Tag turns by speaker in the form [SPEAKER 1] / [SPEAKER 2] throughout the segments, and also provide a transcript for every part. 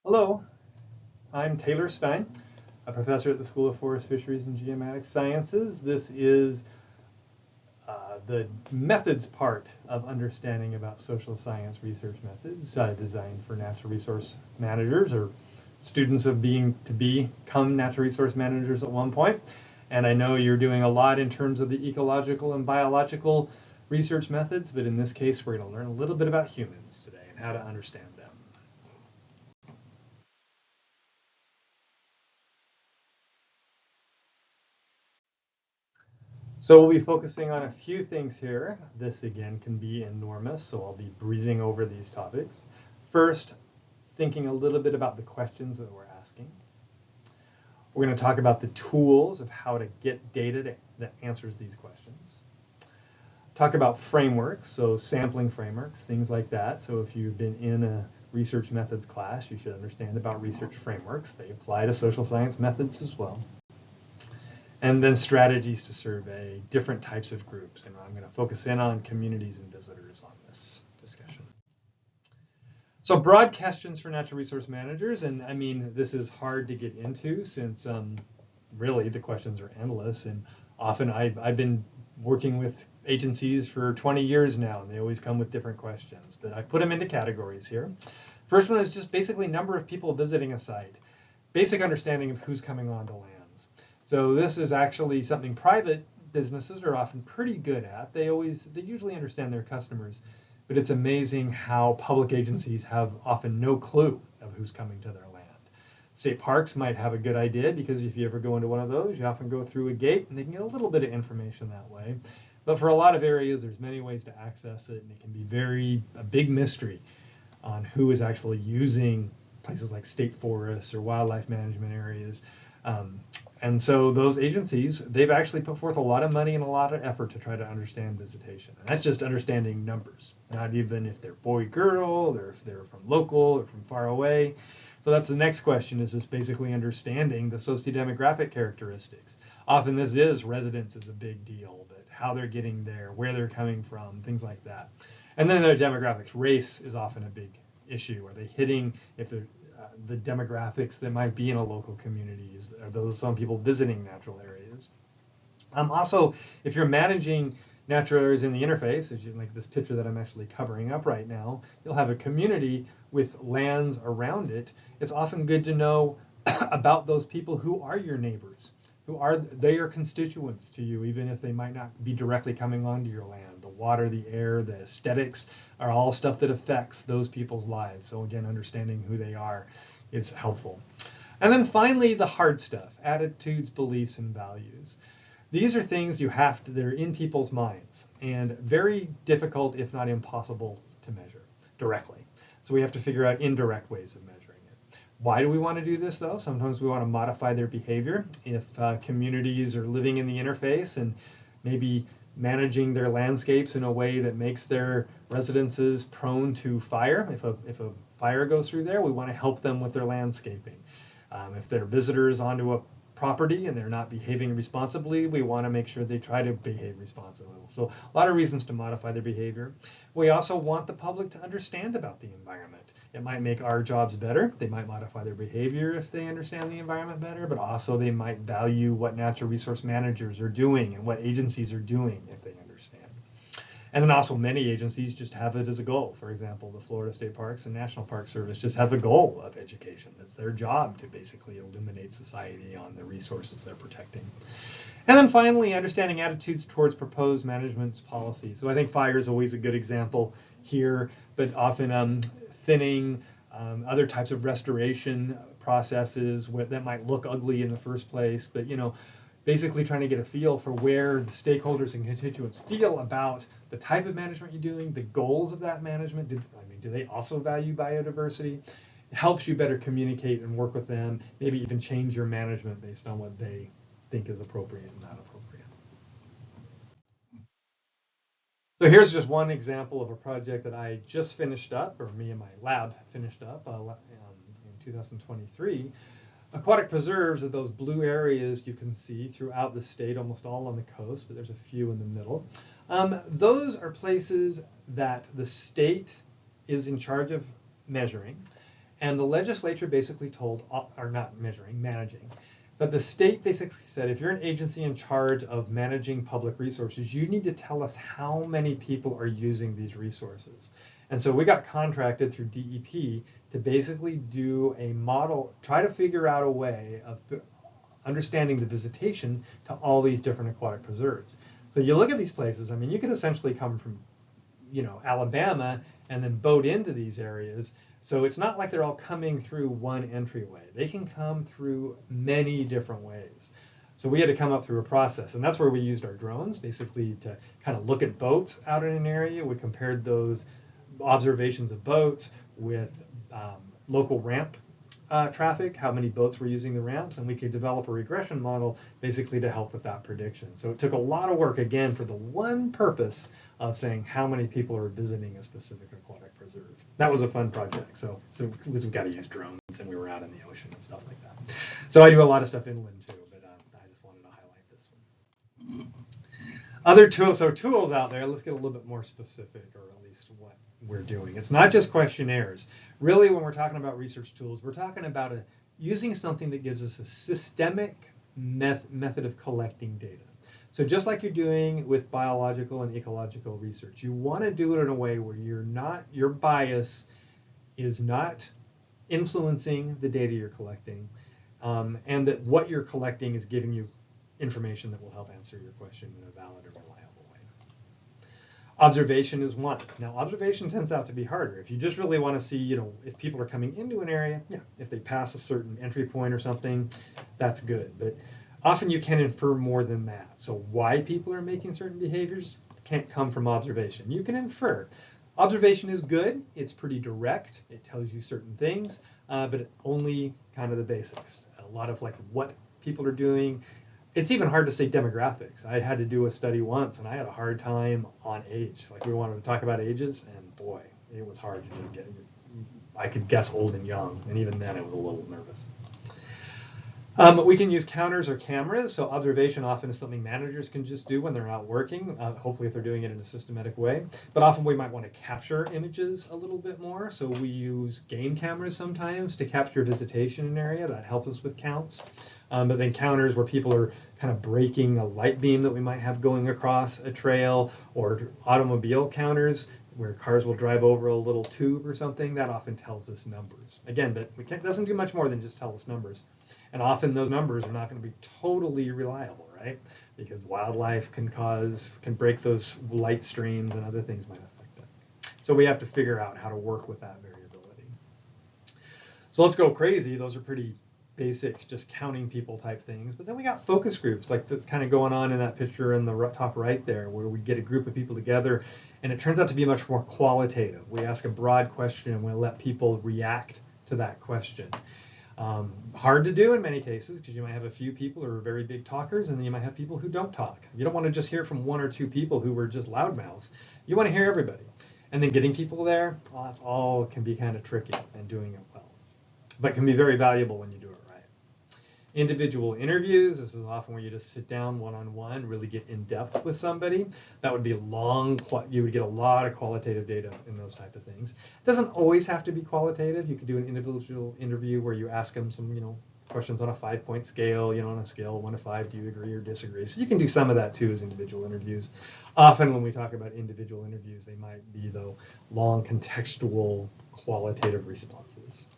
[SPEAKER 1] Hello, I'm Taylor Stein, a professor at the School of Forest, Fisheries, and Geomatic Sciences. This is the methods part of understanding about social science research methods designed for natural resource managers or students of become natural resource managers at one point. And I know you're doing a lot in terms of the ecological and biological research methods, but in this case, we're going to learn a little bit about humans today and how to understand them. So we'll be focusing on a few things here. This again can be enormous, so I'll be breezing over these topics. First, thinking a little bit about the questions that we're asking. We're going to talk about the tools of how to get data that answers these questions. Talk about frameworks, so sampling frameworks, things like that. So if you've been in a research methods class, you should understand about research frameworks. They apply to social science methods as well. And then strategies to survey different types of groups. And I'm going to focus in on communities and visitors on this discussion. So broad questions for natural resource managers. And I mean, this is hard to get into since really the questions are endless. And often I've been working with agencies for 20 years now, and they always come with different questions. But I put them into categories here. First one is just basically number of people visiting a site. Basic understanding of who's coming onto land. So this is actually something private businesses are often pretty good at. They usually understand their customers, but it's amazing how public agencies have often no clue of who's coming to their land. State parks might have a good idea because if you ever go into one of those, you often go through a gate and they can get a little bit of information that way. But for a lot of areas, there's many ways to access it, and it can be a big mystery on who is actually using places like state forests or wildlife management areas. And so those agencies, they've actually put forth a lot of money and a lot of effort to try to understand visitation. And that's just understanding numbers, not even if they're boy, girl, or if they're from local or from far away. So that's the next question, is just basically understanding the sociodemographic characteristics. Often this is residence is a big deal, but how they're getting there, where they're coming from, things like that. And then their demographics. Race is often a big issue. Are they hitting, if they're the demographics that might be in a local communities? Are those some people visiting natural areas? Also, if you're managing natural areas in the interface, as you like this picture that I'm actually covering up right now, you'll have a community with lands around it. It's often good to know about those people who are your neighbors, they are constituents to you, even if they might not be directly coming onto your land. The water, the air, the aesthetics are all stuff that affects those people's lives. So again, understanding who they are is helpful. And then finally, the hard stuff, attitudes, beliefs, and values. These are things that are in people's minds and very difficult, if not impossible, to measure directly. So we have to figure out indirect ways of measuring it. Why do we want to do this, though? Sometimes we want to modify their behavior. If communities are living in the interface and maybe managing their landscapes in a way that makes their residences prone to fire. If a fire goes through there, we want to help them with their landscaping. If they're visitors onto a property and they're not behaving responsibly, we want to make sure they try to behave responsibly. So a lot of reasons to modify their behavior. We also want the public to understand about the environment. It might make our jobs better. They might modify their behavior if they understand the environment better, but also they might value what natural resource managers are doing and what agencies are doing if they understand. And then also many agencies just have it as a goal. For example, the Florida State Parks and National Park Service just have a goal of education. It's their job to basically illuminate society on the resources they're protecting. And then finally, understanding attitudes towards proposed management policies. So I think fire is always a good example here, but often thinning, other types of restoration processes that might look ugly in the first place, but basically trying to get a feel for where the stakeholders and constituents feel about the type of management you're doing, the goals of that management. Do they also value biodiversity? It helps you better communicate and work with them, maybe even change your management based on what they think is appropriate and not appropriate. So here's just one example of a project that I just finished up, or me and my lab finished up in 2023. Aquatic preserves are those blue areas you can see throughout the state, almost all on the coast, but there's a few in the middle. Those are places that the state is in charge of measuring. And the legislature basically told, or not measuring, managing, but the state basically said, if you're an agency in charge of managing public resources, you need to tell us how many people are using these resources. And so we got contracted through DEP to basically do a model, try to figure out a way of understanding the visitation to all these different aquatic preserves. So you look at these places, I mean, you could essentially come from, Alabama and then boat into these areas. So it's not like they're all coming through one entryway. They can come through many different ways. So we had to come up through a process, and that's where we used our drones, basically to kind of look at boats out in an area. We compared those observations of boats with local ramp traffic, how many boats were using the ramps, and we could develop a regression model basically to help with that prediction. So it took a lot of work, again, for the one purpose of saying how many people are visiting a specific aquatic preserve. That was a fun project. So we've got to use drones, and we were out in the ocean and stuff like that. So I do a lot of stuff inland too, but I just wanted to highlight this one. Other tools, so tools out there, let's get a little bit more specific, or at least what we're doing. It's not just questionnaires. Really, when we're talking about research tools, we're talking about using something that gives us a systemic method of collecting data. So just like you're doing with biological and ecological research, you want to do it in a way where your bias is not influencing the data you're collecting, and that what you're collecting is giving you information that will help answer your question in a valid or reliable way. Observation is one. Now, observation tends out to be harder. If you just really want to see, if people are coming into an area, if they pass a certain entry point or something, that's good. But often you can infer more than that. So why people are making certain behaviors can't come from observation. You can infer. Observation is good. It's pretty direct. It tells you certain things, but only kind of the basics. A lot of like what people are doing. It's even hard to say demographics. I had to do a study once, and I had a hard time on age. Like we wanted to talk about ages, and boy, it was hard to just get. I could guess old and young, and even then I was a little nervous. We can use counters or cameras. So observation often is something managers can just do when they're out working, hopefully if they're doing it in a systematic way. But often we might want to capture images a little bit more. So we use game cameras sometimes to capture visitation in an area. That helps us with counts. But then counters where people are kind of breaking a light beam that we might have going across a trail, or automobile counters where cars will drive over a little tube or something, that often tells us numbers. Again, but it doesn't do much more than just tell us numbers. And often those numbers are not going to be totally reliable, right? Because wildlife can break those light streams, and other things might affect it. So we have to figure out how to work with that variability. So let's go crazy. Those are pretty basic, just counting people type things. But then we got focus groups, like that's kind of going on in that picture in the top right there, where we get a group of people together, and it turns out to be much more qualitative. We ask a broad question, and we let people react to that question. Hard to do in many cases, because you might have a few people who are very big talkers, and then you might have people who don't talk. You don't want to just hear from one or two people who were just loudmouths. You want to hear everybody. And then getting people there, that's all can be kind of tricky, and doing it well. But can be very valuable when you do it right. Individual interviews, this is often where you just sit down one-on-one, really get in depth with somebody. That would be long, you would get a lot of qualitative data in those type of things. It doesn't always have to be qualitative. You could do an individual interview where you ask them some, questions on a 5-point scale, on a scale of 1 to 5, do you agree or disagree? So you can do some of that too as individual interviews. Often when we talk about individual interviews, they might be, though, long contextual qualitative responses.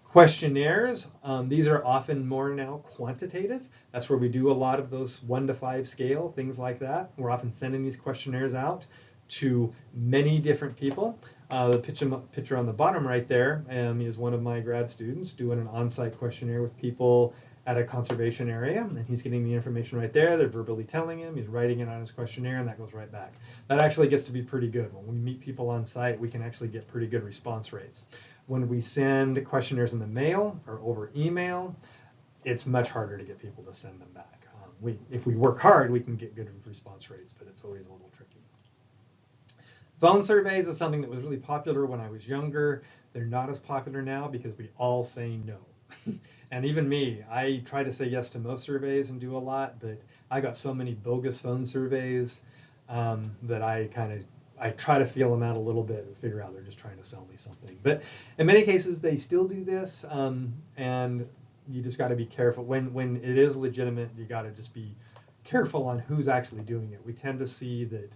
[SPEAKER 1] Questionnaires, these are often more now quantitative. That's where we do a lot of those 1 to 5 scale, things like that. We're often sending these questionnaires out to many different people. The picture on the bottom right there is one of my grad students doing an on-site questionnaire with people at a conservation area, and he's getting the information right there. They're verbally telling him, he's writing it on his questionnaire, and that goes right back. That actually gets to be pretty good. When we meet people on site, we can actually get pretty good response rates. When we send questionnaires in the mail or over email, it's much harder to get people to send them back. If we work hard, we can get good response rates, but it's always a little tricky. Phone surveys is something that was really popular when I was younger. They're not as popular now because we all say no. And even me, I try to say yes to most surveys and do a lot, but I got so many bogus phone surveys that I kind of I try to feel them out a little bit and figure out they're just trying to sell me something. But in many cases, they still do this, and you just got to be careful. When it is legitimate, you got to just be careful on who's actually doing it. We tend to see that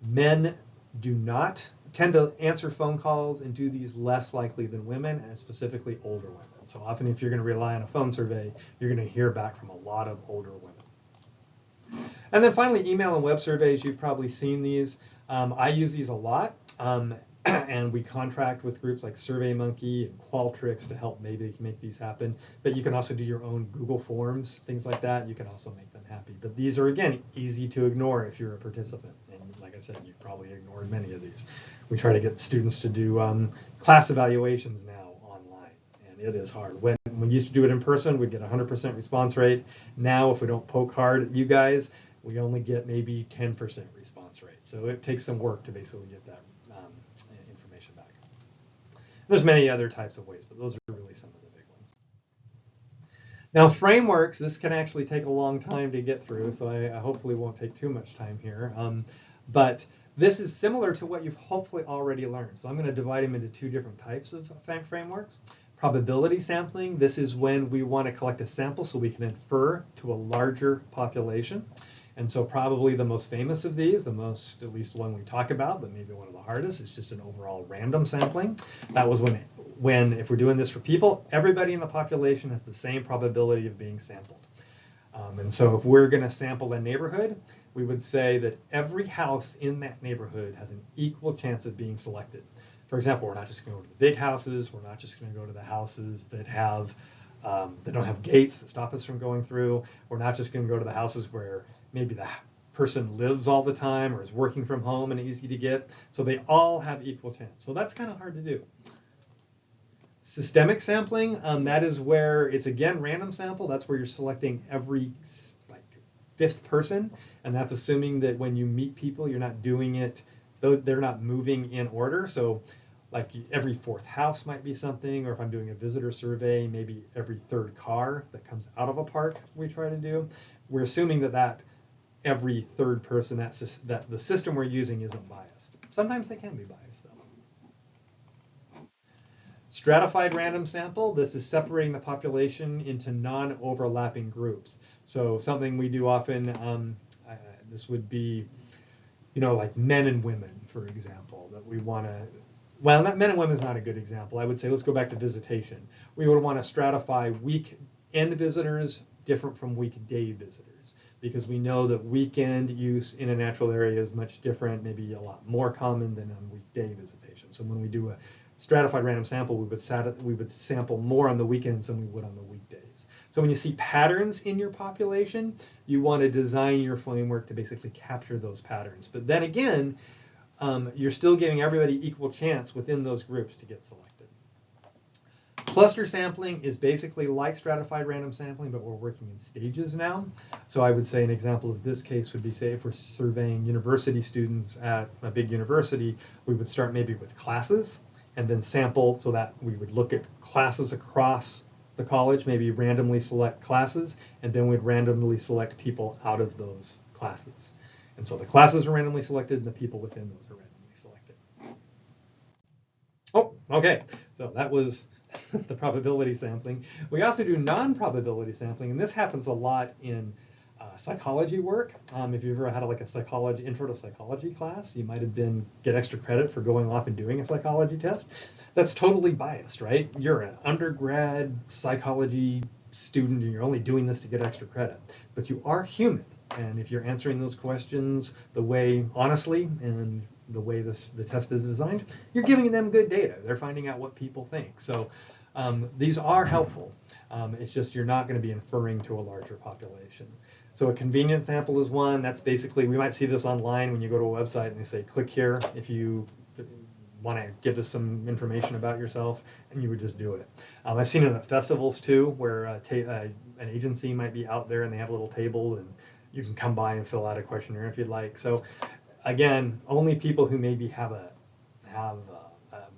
[SPEAKER 1] men do not tend to answer phone calls and do these less likely than women, and specifically older women. So often if you're going to rely on a phone survey, you're going to hear back from a lot of older women. And then finally, email and web surveys. You've probably seen these. I use these a lot, and we contract with groups like SurveyMonkey and Qualtrics to help maybe make these happen. But you can also do your own Google Forms, things like that. You can also make them happy. But these are, again, easy to ignore if you're a participant. And like I said, you've probably ignored many of these. We try to get students to do class evaluations now online, and it is hard. When we used to do it in person, we'd get 100% response rate. Now, if we don't poke hard at you guys, we only get maybe 10% response rate. So it takes some work to basically get that information back. There's many other types of ways, but those are really some of the big ones. Now, frameworks, this can actually take a long time to get through, so I hopefully won't take too much time here. But this is similar to what you've hopefully already learned. So I'm going to divide them into two different types of frameworks. Probability sampling, this is when we want to collect a sample so we can infer to a larger population. And so probably the most famous of these, at least one we talk about, but maybe one of the hardest, is just an overall random sampling. That was when if we're doing this for people, everybody in the population has the same probability of being sampled. And so if we're going to sample a neighborhood, we would say that every house in that neighborhood has an equal chance of being selected. For example, we're not just going to go to the big houses. We're not just going to go to the houses that don't have gates that stop us from going through. We're not just going to go to the houses where maybe the person lives all the time or is working from home and easy to get. So they all have equal chance. So that's kind of hard to do. Systemic sampling, that is where it's, again, random sample. That's where you're selecting every fifth person, and that's assuming that when you meet people, you're not doing it, they're not moving in order. So like every fourth house might be something, or if I'm doing a visitor survey, maybe every third car that comes out of a park we try to do. We're assuming that every third person, that the system we're using isn't biased. Sometimes they can be biased, though. Stratified random sample, this is separating the population into non-overlapping groups. So something we do often, this would be, like men and women, for example, that we want to, well, not men and women is not a good example. I would say let's go back to visitation. We would want to stratify weekend visitors different from weekday visitors, because we know that weekend use in a natural area is much different, maybe a lot more common than on weekday visitation. So when we do a stratified random sample, we would sample more on the weekends than we would on the weekdays. So when you see patterns in your population, you want to design your framework to basically capture those patterns. But then again, you're still giving everybody equal chance within those groups to get selected. Cluster sampling is basically like stratified random sampling, but we're working in stages now. So I would say an example of this case would be, say, if we're surveying university students at a big university, we would start maybe with classes and then sample, so that we would look at classes across the college, maybe randomly select classes, and then we'd randomly select people out of those classes. And so the classes are randomly selected and the people within those are randomly selected. Oh, okay, so that was the probability sampling. We also do non-probability sampling, and this happens a lot in psychology work. If you've ever had like a intro to psychology class, you might have get extra credit for going off and doing a psychology test. That's totally biased, right? You're an undergrad psychology student and you're only doing this to get extra credit, but you are human. And if you're answering those questions the way, honestly, and the way the test is designed, you're giving them good data. They're finding out what people think. So these are helpful. It's just you're not going to be inferring to a larger population. So a convenient sample is one. That's basically, we might see this online when you go to a website and they say, click here if you want to give us some information about yourself, and you would just do it. I've seen it at festivals too, where an agency might be out there and they have a little table and you can come by and fill out a questionnaire if you'd like. So again, only people who maybe have a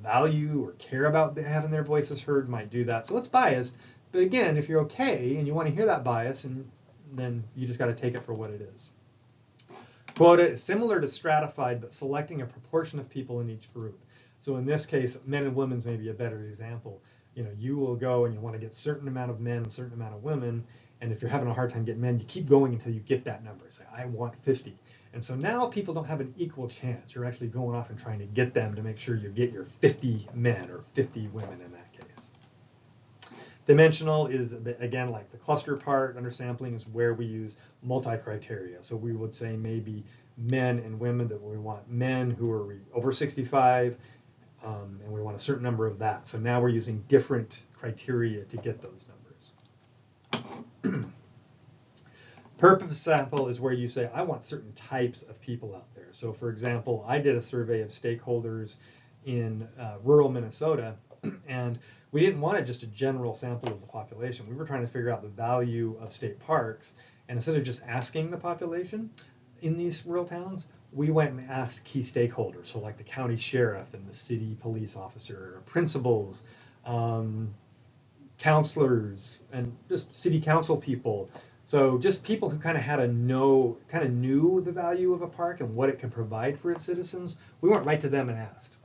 [SPEAKER 1] value or care about having their voices heard might do that. So it's biased, but again, if you're okay and you want to hear that bias, and then you just got to take it for what it is. Quota is similar to stratified, but selecting a proportion of people in each group. So in this case, men and women's may be a better example. You will go and you want to get a certain amount of men, a certain amount of women, and if you're having a hard time getting men, you keep going until you get that number. Say, I want 50. And so now people don't have an equal chance. You're actually going off and trying to get them to make sure you get your 50 men or 50 women in that case. Dimensional is, again, like the cluster part. Undersampling is where we use multi-criteria. So we would say maybe men and women, that we want men who are over 65, and we want a certain number of that. So now we're using different criteria to get those numbers. Purpose sample is where you say, I want certain types of people out there. So for example, I did a survey of stakeholders in rural Minnesota, and we didn't want just a general sample of the population. We were trying to figure out the value of state parks, and instead of just asking the population in these rural towns, we went and asked key stakeholders, so like the county sheriff and the city police officer, principals, counselors, and just city council people. So just people who kind of knew the value of a park and what it could provide for its citizens. We went right to them and asked.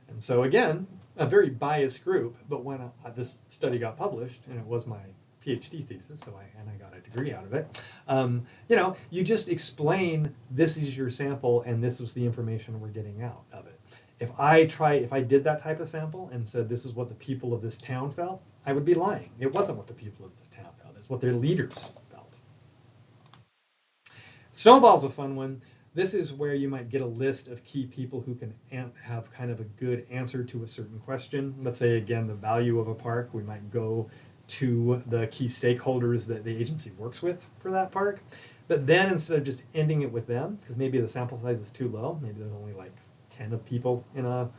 [SPEAKER 1] And so again, a very biased group, but when this study got published, and it was my PhD thesis, so I got a degree out of it, you just explain, this is your sample and this was the information we're getting out of it. If I did that type of sample and said this is what the people of this town felt, I would be lying. It wasn't what the people of this town felt, it's what their leaders felt. Snowball's a fun one. This is where you might get a list of key people who can have kind of a good answer to a certain question. Let's say, again, the value of a park. We might go to the key stakeholders that the agency works with for that park. But then instead of just ending it with them, because maybe the sample size is too low, maybe there's only like 10 of people in a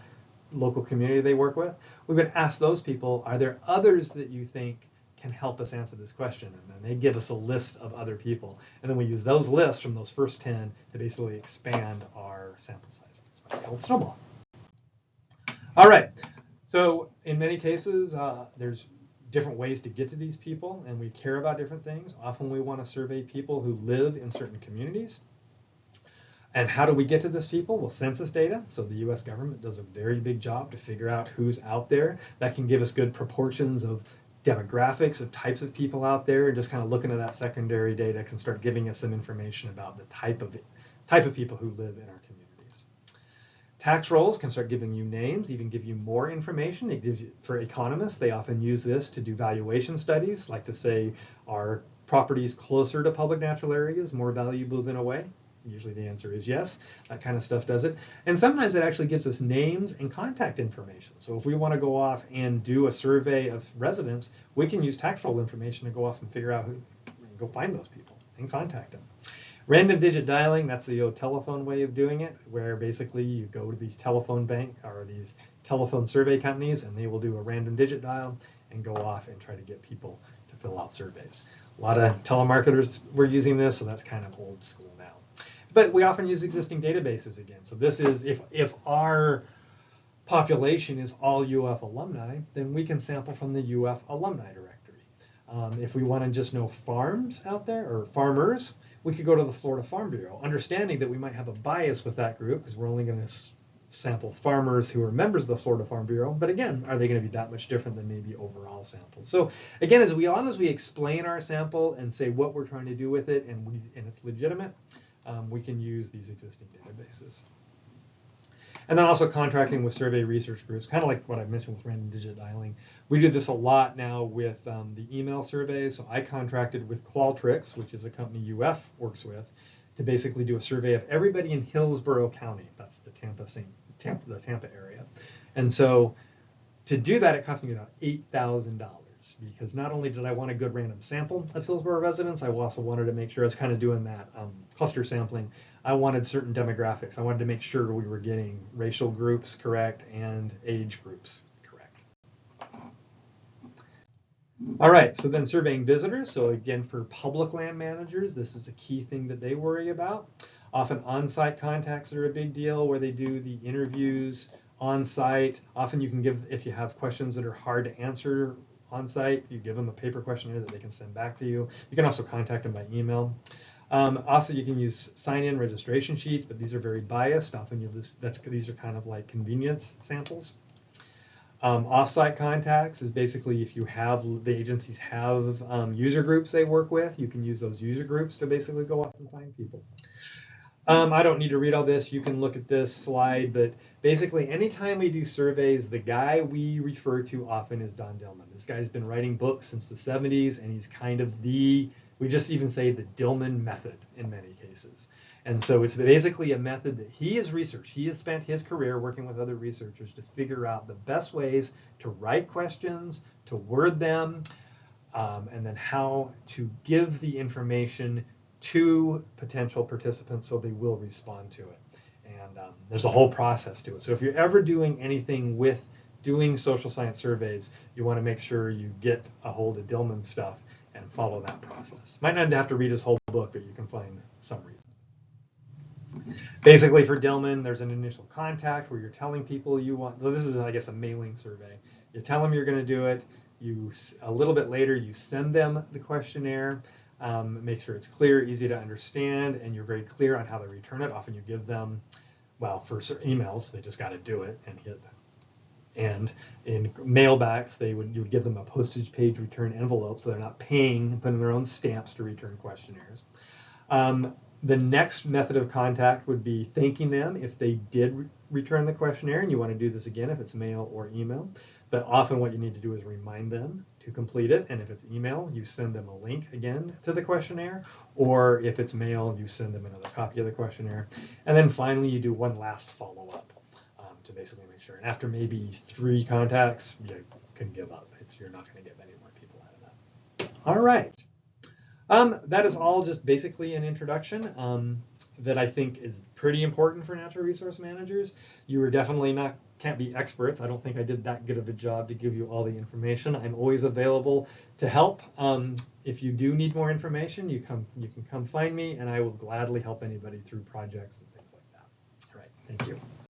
[SPEAKER 1] local community they work with, we would ask those people, are there others that you think can help us answer this question? And then they give us a list of other people. And then we use those lists from those first 10 to basically expand our sample size. That's why it's called Snowball. All right, so in many cases, there's different ways to get to these people, and we care about different things. Often we want to survey people who live in certain communities. And how do we get to this people? Well, census data. So the US government does a very big job to figure out who's out there. That can give us good proportions of demographics of types of people out there, and just kind of looking at that secondary data can start giving us some information about the type of people who live in our communities. Tax rolls can start giving you names, even give you more information. It gives you, for economists, they often use this to do valuation studies, like to say, are properties closer to public natural areas more valuable than away? Usually the answer is yes. That kind of stuff does it. And sometimes it actually gives us names and contact information. So if we want to go off and do a survey of residents, we can use tax roll information to go off and figure out who, go find those people and contact them. Random digit dialing, that's the old telephone way of doing it, where basically you go to these telephone bank or these telephone survey companies, and they will do a random digit dial and go off and try to get people to fill out surveys. A lot of telemarketers were using this, so that's kind of old school now. But we often use existing databases again. So this is, if our population is all UF alumni, then we can sample from the UF alumni directory. If we want to just know farms out there, or farmers, we could go to the Florida Farm Bureau, understanding that we might have a bias with that group, because we're only going to sample farmers who are members of the Florida Farm Bureau. But again, are they going to be that much different than maybe overall samples? So again, as long as we explain our sample and say what we're trying to do with it, and it's legitimate, we can use these existing databases. And then also contracting with survey research groups, kind of like what I mentioned with random digit dialing. We do this a lot now with the email surveys. So I contracted with Qualtrics, which is a company UF works with, to basically do a survey of everybody in Hillsborough County. That's the Tampa area. And so to do that, it cost me about $8,000. Because not only did I want a good random sample of Hillsborough residents, I also wanted to make sure I was kind of doing that cluster sampling. I wanted certain demographics. I wanted to make sure we were getting racial groups correct and age groups correct. All right, so then surveying visitors. So again, for public land managers, this is a key thing that they worry about. Often on-site contacts are a big deal, where they do the interviews on-site. Often you can give, if you have questions that are hard to answer on site, you give them a paper questionnaire that they can send back to you. You can also contact them by email. Also, you can use sign-in registration sheets, but these are very biased. Often these are kind of like convenience samples. Offsite contacts is basically if you have, the agencies have user groups they work with, you can use those user groups to basically go off and find people. I don't need to read all this. You can look at this slide, but basically anytime we do surveys, the guy we refer to often is Don Dillman. This guy's been writing books since the 70s, and he's kind of we just even say the Dillman method in many cases. And so it's basically a method that he has researched. He has spent his career working with other researchers to figure out the best ways to write questions, to word them, and then how to give the information to potential participants so they will respond to it. And there's a whole process to it. So if you're ever doing anything with doing social science surveys, you want to make sure you get a hold of Dillman's stuff and follow that process. Might not have to read his whole book, but you can find some reason. Basically for Dillman, there's an initial contact where you're telling people you want, so this is, I guess, a mailing survey. You tell them you're going to do it. A little bit later, you send them the questionnaire. Make sure it's clear, easy to understand, and you're very clear on how to return it. Often you give them, well, for certain emails, they just got to do it and hit. And in mailbacks, you would give them a postage page return envelope so they're not paying and putting their own stamps to return questionnaires. The next method of contact would be thanking them if they did return the questionnaire, and you want to do this again if it's mail or email. But often what you need to do is remind them to complete it, and if it's email, you send them a link again to the questionnaire, or if it's mail, you send them another copy of the questionnaire. And then finally, you do one last follow-up to basically make sure. And after maybe 3 contacts, you can give up. You're not going to get many more people out of that. All right. That is all just basically an introduction that I think is pretty important for natural resource managers. You are definitely can't be experts. I don't think I did that good of a job to give you all the information. I'm always available to help. If you do need more information, you can come find me, and I will gladly help anybody through projects and things like that. All right, thank you.